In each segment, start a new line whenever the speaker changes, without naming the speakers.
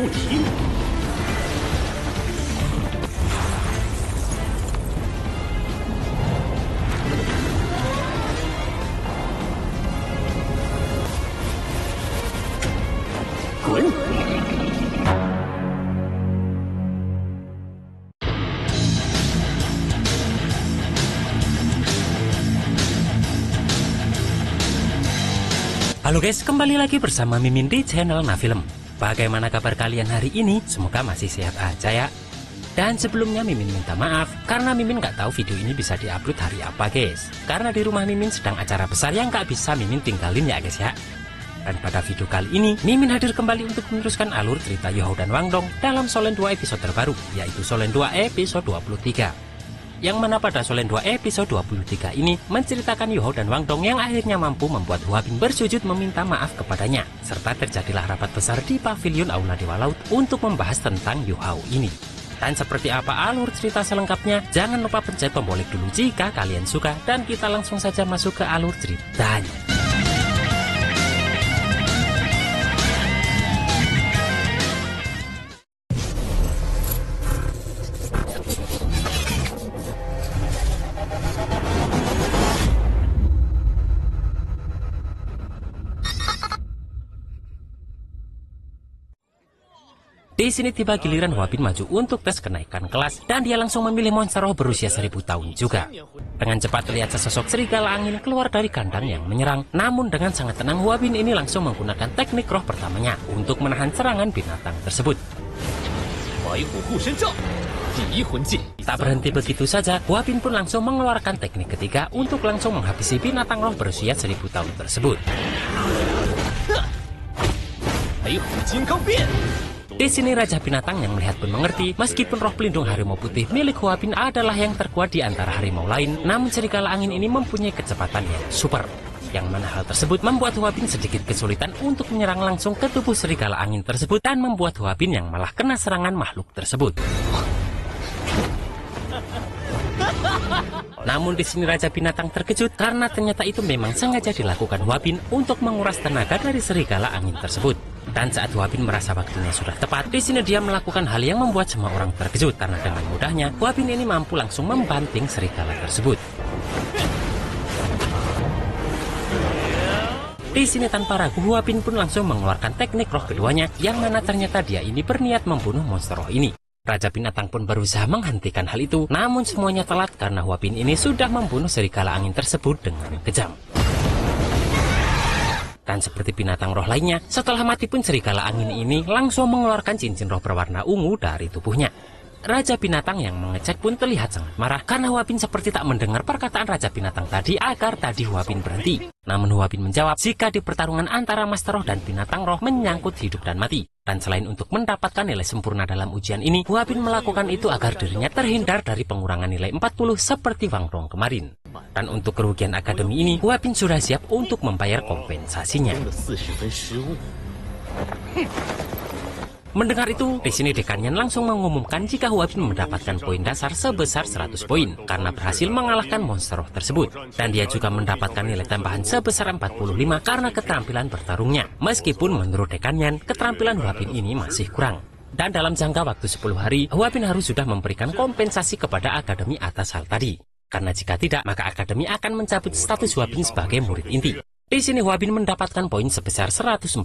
不停。滚！
Halo guys, kembali lagi bersama Mimin di channel Nafilm. Bagaimana kabar kalian hari ini? Semoga masih sehat aja ya. Dan sebelumnya Mimin minta maaf karena Mimin nggak tahu video ini bisa diupload hari apa guys. Karena di rumah Mimin sedang acara besar yang nggak bisa Mimin tinggalin ya guys ya. Dan pada video kali ini Mimin hadir kembali untuk meneruskan alur cerita Youhao dan Wang Dong dalam Solen 2 episode terbaru, yaitu Solen 2 episode 23. Yang mana pada Solen 2 episode 23 ini menceritakan Youhao dan Wang Dong yang akhirnya mampu membuat Hua Bin bersujud meminta maaf kepadanya, serta terjadilah rapat besar di pavilion Aula Dewa Laut untuk membahas tentang Youhao ini. Dan seperti apa alur cerita selengkapnya, jangan lupa pencet tombol like dulu jika kalian suka, dan kita langsung saja masuk ke alur ceritanya. Di sini tiba giliran Hua Bin maju untuk tes kenaikan kelas, dan dia langsung memilih monster roh berusia 1000 tahun juga. Dengan cepat terlihat sesosok serigala angin keluar dari kandang yang menyerang. Namun dengan sangat tenang Hua Bin ini langsung menggunakan teknik roh pertamanya untuk menahan serangan binatang tersebut. Tak berhenti begitu saja, Hua Bin pun langsung mengeluarkan teknik ketiga untuk langsung menghabisi binatang roh berusia 1000 tahun tersebut. Di sini Raja Binatang yang melihat pun mengerti, meskipun roh pelindung harimau putih milik Hua Bin adalah yang terkuat di antara harimau lain, namun serigala angin ini mempunyai kecepatan yang super. Yang mana hal tersebut membuat Hua Bin sedikit kesulitan untuk menyerang langsung ke tubuh serigala angin tersebut, dan membuat Hua Bin yang malah kena serangan makhluk tersebut. Namun di sini Raja Binatang terkejut karena ternyata itu memang sengaja dilakukan Hua Bin untuk menguras tenaga dari serigala angin tersebut. Dan saat Hua Bin merasa waktunya sudah tepat, di sini dia melakukan hal yang membuat semua orang terkejut karena dengan mudahnya Hua Bin ini mampu langsung membanting serigala tersebut. Di sini tanpa ragu Hua Bin pun langsung mengeluarkan teknik roh keduanya, yang mana ternyata dia ini berniat membunuh monster roh ini. Raja Binatang pun berusaha menghentikan hal itu, namun semuanya telat karena Hua Bin ini sudah membunuh serigala angin tersebut dengan kejam. Dan seperti binatang roh lainnya, setelah mati pun serigala angin ini langsung mengeluarkan cincin roh berwarna ungu dari tubuhnya. Raja Binatang yang mengecek pun terlihat sangat marah karena Hua Bin seperti tak mendengar perkataan Raja Binatang tadi agar tadi Hua Bin berhenti. Namun Hua Bin menjawab jika di pertarungan antara Master Roh dan Binatang Roh menyangkut hidup dan mati. Dan selain untuk mendapatkan nilai sempurna dalam ujian ini, Hua Bin melakukan itu agar dirinya terhindar dari pengurangan nilai 40 seperti Wang Dong kemarin. Dan untuk kerugian akademi ini, Hua Bin sudah siap untuk membayar kompensasinya. Mendengar itu, di sini dekannya langsung mengumumkan jika Hua Bin mendapatkan poin dasar sebesar 100 poin karena berhasil mengalahkan monster roh tersebut. Dan dia juga mendapatkan nilai tambahan sebesar 45 karena keterampilan bertarungnya. Meskipun menurut dekannya, keterampilan Hua Bin ini masih kurang. Dan dalam jangka waktu 10 hari, Hua Bin harus sudah memberikan kompensasi kepada akademi atas hal tadi. Karena jika tidak, maka akademi akan mencabut status Hua Bin sebagai murid inti. Di sini Hua Bin mendapatkan poin sebesar 145,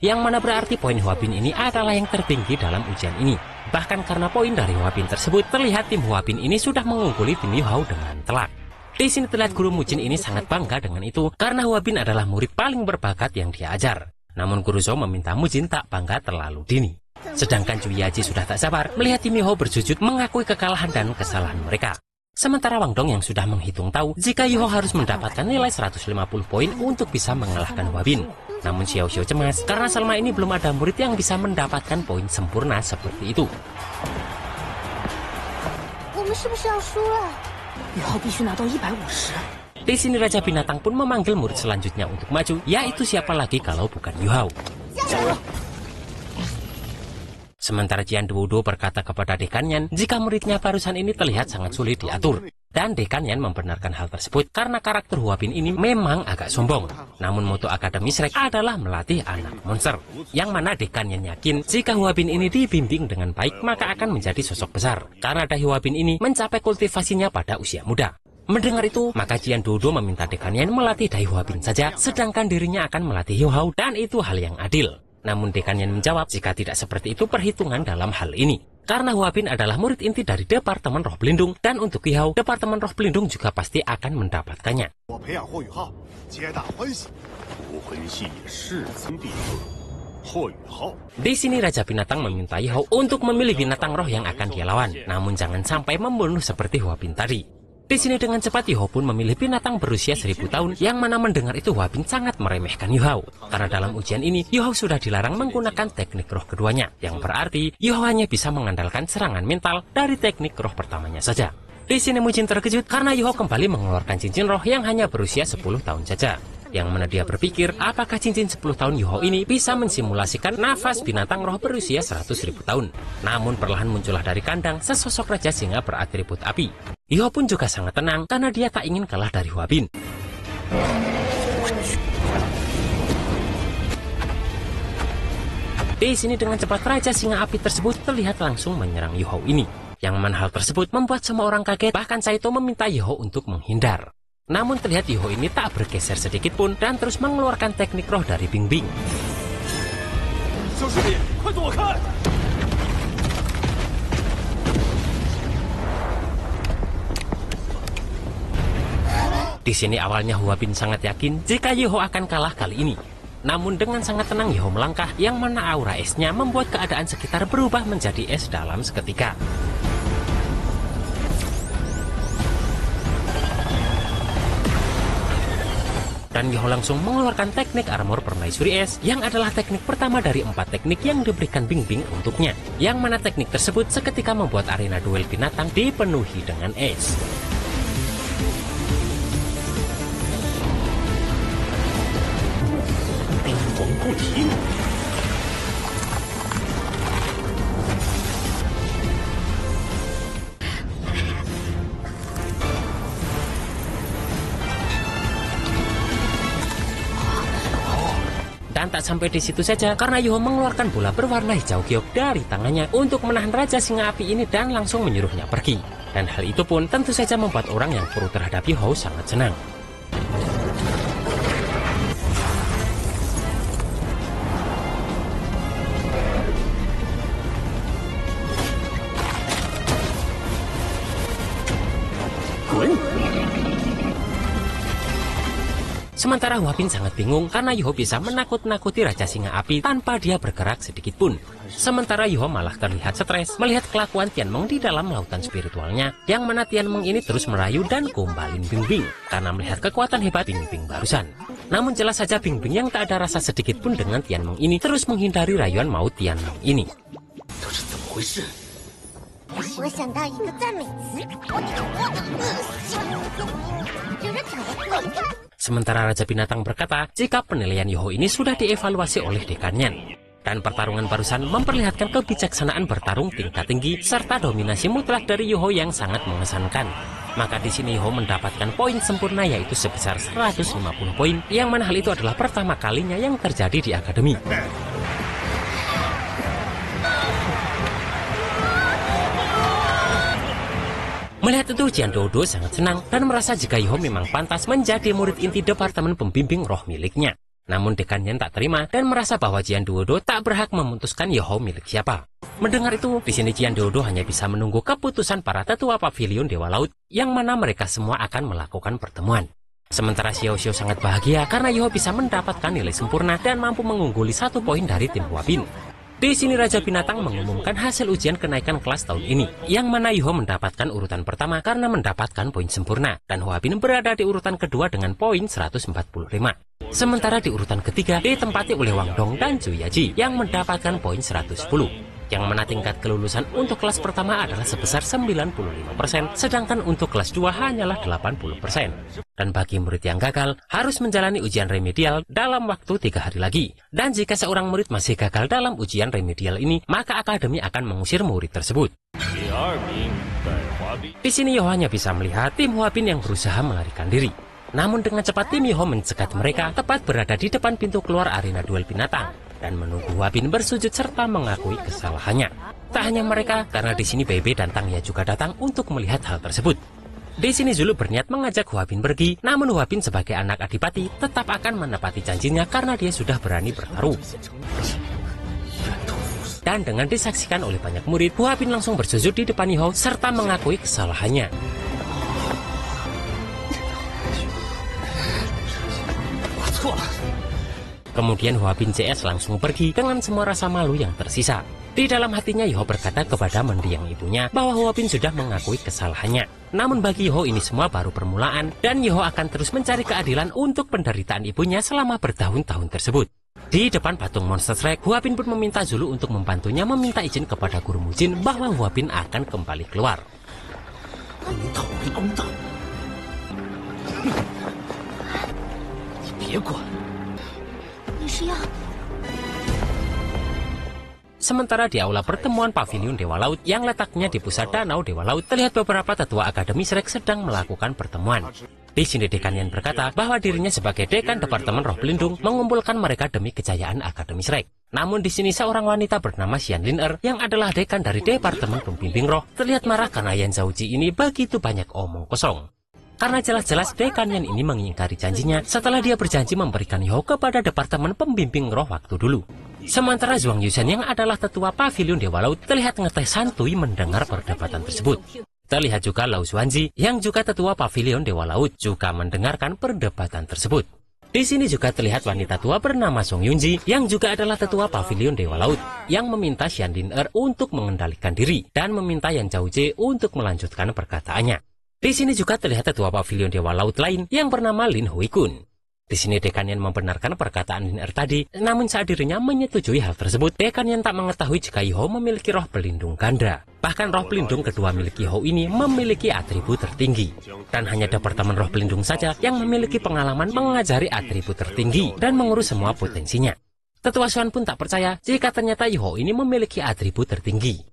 yang mana berarti poin Hua Bin ini adalah yang tertinggi dalam ujian ini. Bahkan karena poin dari Hua Bin tersebut, terlihat tim Hua Bin ini sudah mengungguli tim Youhao dengan telak. Di sini terlihat guru Mujin ini sangat bangga dengan itu, karena Hua Bin adalah murid paling berbakat yang dia ajar. Namun Guru Zhou meminta Mujin tak bangga terlalu dini. Sedangkan Cu Yaji sudah tak sabar melihat tim Youhao bersujud mengakui kekalahan dan kesalahan mereka. Sementara Wang Dong yang sudah menghitung tahu jika Youhao harus mendapatkan nilai 150 poin untuk bisa mengalahkan Hua Bin. Namun Xiao Xiao cemas karena selama ini belum ada murid yang bisa mendapatkan poin sempurna seperti itu. Di sini Raja Binatang pun memanggil murid selanjutnya untuk maju, yaitu siapa lagi kalau bukan Youhao. Sementara Jian Duodo berkata kepada dekannya jika muridnya barusan ini terlihat sangat sulit diatur. Dan Dekan Yan membenarkan hal tersebut karena karakter Hua Bin ini memang agak sombong. Namun moto Akademi Shrek adalah melatih anak monster. Yang mana Dekan Yan yakin jika Hua Bin ini dibimbing dengan baik maka akan menjadi sosok besar. Karena dai Hua Bin ini mencapai kultivasinya pada usia muda. Mendengar itu, maka Jian Duoduo meminta Dekan Yan melatih dai Hua Bin saja, sedangkan dirinya akan melatih Yu Hao dan itu hal yang adil. Namun Dekan Yan menjawab jika tidak seperti itu perhitungan dalam hal ini. Karena Hua Bin adalah murid inti dari Departemen Roh Pelindung, dan untuk Yu Hao, Departemen Roh Pelindung juga pasti akan mendapatkannya. Di sini Raja Binatang meminta Yu Hao untuk memilih binatang roh yang akan dia lawan, namun jangan sampai membunuh seperti Hua Bin tadi. Di sini dengan cepat Yu Hao pun memilih binatang berusia 1000 tahun, yang mana mendengar itu Hua Bin sangat meremehkan Yu Hao. Karena dalam ujian ini, Yu Hao sudah dilarang menggunakan teknik roh keduanya, yang berarti Yu Hao hanya bisa mengandalkan serangan mental dari teknik roh pertamanya saja. Di sini Mujin terkejut karena Yu Hao kembali mengeluarkan cincin roh yang hanya berusia 10 tahun saja. Yang mana dia berpikir apakah cincin 10 tahun Yu Hao ini bisa mensimulasikan nafas binatang roh berusia 100.000 tahun. Namun perlahan muncullah dari kandang sesosok raja singa beratribut api. Yu Hao pun juga sangat tenang karena dia tak ingin kalah dari Hua Bin. Di sini dengan cepat raja singa api tersebut terlihat langsung menyerang Yu Hao ini. Yang mana hal tersebut membuat semua orang kaget, bahkan Saito meminta Yu Hao untuk menghindar. Namun terlihat Yu Hao ini tak bergeser sedikit pun dan terus mengeluarkan teknik roh dari Bing Bing. Di sini awalnya Hua Bin sangat yakin jika Yu Hao akan kalah kali ini. Namun dengan sangat tenang Yu Hao melangkah, yang mana aura esnya membuat keadaan sekitar berubah menjadi es dalam seketika. Dan Yu Hao langsung mengeluarkan teknik armor permaisuri es, yang adalah teknik pertama dari 4 teknik yang diberikan Bing Bing untuknya. Yang mana teknik tersebut seketika membuat arena duel binatang dipenuhi dengan es. Dan tak sampai di situ saja, karena Yu Hao mengeluarkan bola berwarna hijau giok dari tangannya untuk menahan Raja Singa Api ini dan langsung menyuruhnya pergi. Dan hal itu pun tentu saja membuat orang yang pro terhadap Yu Hao sangat senang. Sementara Hua Bin sangat bingung karena Yu Hao bisa menakut-nakuti Raja Singa Api tanpa dia bergerak sedikit pun. Sementara Yu Hao malah terlihat stres melihat kelakuan Tianmeng di dalam lautan spiritualnya, yang mana Tianmeng ini terus merayu dan gombalin Bing Bing karena melihat kekuatan hebat Bing Bing barusan. Namun jelas saja Bing Bing yang tak ada rasa sedikit pun dengan Tianmeng ini terus menghindari rayuan maut Tianmeng ini. Sementara Raja Binatang berkata jika penilaian Yu Hao ini sudah dievaluasi oleh Dekan Yan. Dan pertarungan barusan memperlihatkan kebijaksanaan bertarung tingkat tinggi serta dominasi mutlak dari Yu Hao yang sangat mengesankan. Maka di sini Yu Hao mendapatkan poin sempurna yaitu sebesar 150 poin, yang mana hal itu adalah pertama kalinya yang terjadi di akademi. Melihat itu, Jian Duoduo sangat senang dan merasa jika Yu Hao memang pantas menjadi murid inti Departemen Pembimbing Roh miliknya. Namun Dekan Yan tak terima dan merasa bahwa Jian Duoduo tak berhak memutuskan Yu Hao milik siapa. Mendengar itu, di sini Jian Duoduo hanya bisa menunggu keputusan para tetua pavilion Dewa Laut, yang mana mereka semua akan melakukan pertemuan. Sementara Xiao Xiao sangat bahagia karena Yu Hao bisa mendapatkan nilai sempurna dan mampu mengungguli 1 poin dari tim Hua Bin. Di sini Raja Binatang mengumumkan hasil ujian kenaikan kelas tahun ini, yang mana Yu Hao mendapatkan urutan pertama karena mendapatkan poin sempurna, dan Hua Bin berada di urutan kedua dengan poin 145. Sementara di urutan ketiga ditempati oleh Wang Dong dan Zhu Yaji yang mendapatkan poin 110. Yang mana tingkat kelulusan untuk kelas pertama adalah sebesar 95%, sedangkan untuk kelas 2 hanyalah 80%. Dan bagi murid yang gagal, harus menjalani ujian remedial dalam waktu 3 hari lagi. Dan jika seorang murid masih gagal dalam ujian remedial ini, maka akademi akan mengusir murid tersebut. Di sini Yoho hanya bisa melihat tim Huapin yang berusaha melarikan diri. Namun dengan cepat tim Yoho mencegat mereka tepat berada di depan pintu keluar arena duel binatang dan menunggu Huapin bersujud serta mengakui kesalahannya. Tak hanya mereka, karena di sini Bebe dan Tangya juga datang untuk melihat hal tersebut. Di sini Zulu berniat mengajak Huapin pergi, namun Huapin sebagai anak adipati tetap akan menepati janjinya karena dia sudah berani bertaruh. Dan dengan disaksikan oleh banyak murid, Huapin langsung bersujud di depan Yoho serta mengakui kesalahannya. Kemudian Huapin CS langsung pergi dengan semua rasa malu yang tersisa. Di dalam hatinya Yoho berkata kepada mendiang ibunya bahwa Huapin sudah mengakui kesalahannya. Namun bagi Yoho ini semua baru permulaan dan Yoho akan terus mencari keadilan untuk penderitaan ibunya selama bertahun-tahun tersebut. Di depan patung monster Shrek, Huapin pun meminta Zulu untuk membantunya meminta izin kepada Guru Mujin bahwa Huapin akan kembali keluar. Sementara di aula pertemuan pavilion Dewa Laut yang letaknya di pusat danau Dewa Laut, terlihat beberapa tetua Akademi Shrek sedang melakukan pertemuan. Di sini Dekan Yan berkata bahwa dirinya sebagai Dekan Departemen Roh Pelindung mengumpulkan mereka demi kejayaan Akademi Shrek. Namun di sini seorang wanita bernama Xian Lin yang adalah Dekan dari Departemen Pembimbing Roh terlihat marah karena Yan Zhaoji ini begitu banyak omong kosong. Karena jelas-jelas Dekan Yan ini mengingkari janjinya setelah dia berjanji memberikan Yoho kepada Departemen Pembimbing Roh waktu dulu. Sementara Zhuang Yushan yang adalah tetua pavilion Dewa Laut terlihat ngeteh santuy mendengar perdebatan tersebut. Terlihat juga Lao Xuanzi yang juga tetua pavilion Dewa Laut juga mendengarkan perdebatan tersebut. Di sini juga terlihat wanita tua bernama Song Yunji yang juga adalah tetua pavilion Dewa Laut yang meminta Xian Lin untuk mengendalikan diri dan meminta Yan Zhaoji untuk melanjutkan perkataannya. Di sini juga terlihat tetua pavilion Dewa Laut lain yang bernama Lin Huikun. Di sini Dekan Yan membenarkan perkataan Lin tadi, namun saat dirinya menyetujui hal tersebut, Dekan Yan tak mengetahui jika Yoho memiliki roh pelindung ganda. Bahkan roh pelindung kedua milik Yoho ini memiliki atribut tertinggi. Dan hanya Departemen Roh Pelindung saja yang memiliki pengalaman mengajari atribut tertinggi dan mengurus semua potensinya. Tetua Xuan pun tak percaya jika ternyata Yoho ini memiliki atribut tertinggi.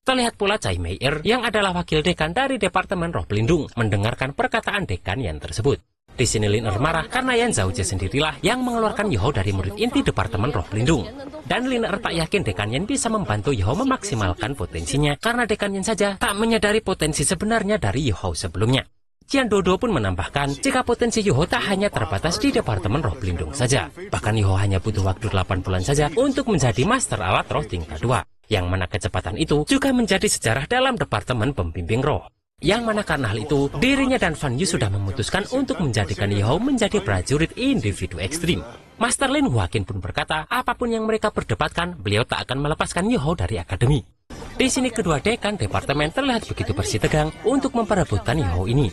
Terlihat pula Cai Meier yang adalah wakil dekan dari Departemen Roh Pelindung mendengarkan perkataan Dekan Yan tersebut. Di sini Lin marah karena Yan Zhaoji sendirilah yang mengeluarkan Yoho dari murid inti Departemen Roh Pelindung. Dan Lin tak yakin Dekan Yan bisa membantu Yoho memaksimalkan potensinya karena Dekan Yan saja tak menyadari potensi sebenarnya dari Yoho sebelumnya. Jian Dodo pun menambahkan jika potensi Yoho tak hanya terbatas di Departemen Roh Pelindung saja. Bahkan Yoho hanya butuh waktu 8 bulan saja untuk menjadi Master Alat Roh tingkat 2. Yang mana kecepatan itu juga menjadi sejarah dalam Departemen Pembimbing Roh. Yang mana karena hal itu, dirinya dan Fan Yu sudah memutuskan untuk menjadikan Yoho menjadi prajurit individu ekstrim. Master Lin Huakin pun berkata, apapun yang mereka perdebatkan, beliau tak akan melepaskan Yoho dari akademi. Di sini kedua dekan departemen terlihat begitu bersih tegang untuk memperebutkan Yoho ini.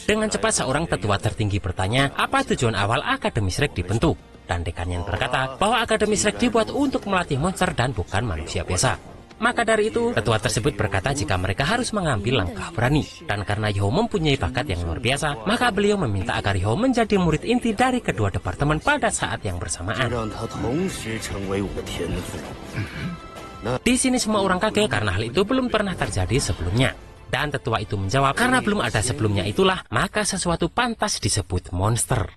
Dengan cepat seorang tetua tertinggi bertanya apa tujuan awal Akademi Shrek dibentuk. Dan Dekan Yan berkata bahwa Akademi Shrek dibuat untuk melatih monster dan bukan manusia biasa. Maka dari itu, tetua tersebut berkata jika mereka harus mengambil langkah berani. Dan karena Yoho mempunyai bakat yang luar biasa, maka beliau meminta agar Yoho menjadi murid inti dari kedua departemen pada saat yang bersamaan. Di sini semua orang kaget karena hal itu belum pernah terjadi sebelumnya. Dan tetua itu menjawab, karena belum ada sebelumnya itulah, maka sesuatu pantas disebut monster.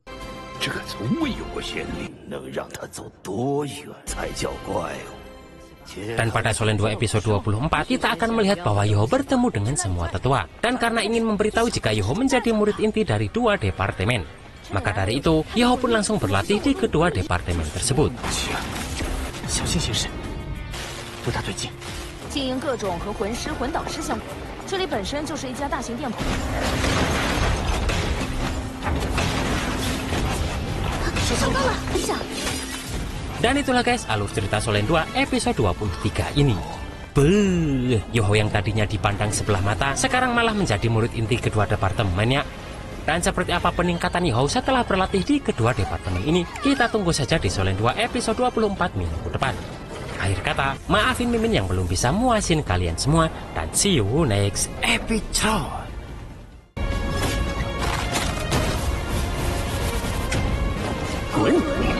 Dan pada Solen 2 episode 24, kita akan melihat bahwa Yoho bertemu dengan semua tetua. Dan karena ingin memberitahu jika Yoho menjadi murid inti dari dua departemen, maka dari itu, Yoho pun langsung berlatih di kedua departemen tersebut. Dan itulah guys alur cerita Solen 2 episode 23 ini. Yoho yang tadinya dipandang sebelah mata sekarang malah menjadi murid inti kedua departemennya. Dan seperti apa peningkatan Nihou setelah berlatih di kedua departemen ini, kita tunggu saja di Solen 2 episode 24 minggu depan. Akhir kata, maafin Mimin yang belum bisa muasin kalian semua, dan see you next episode.
滚！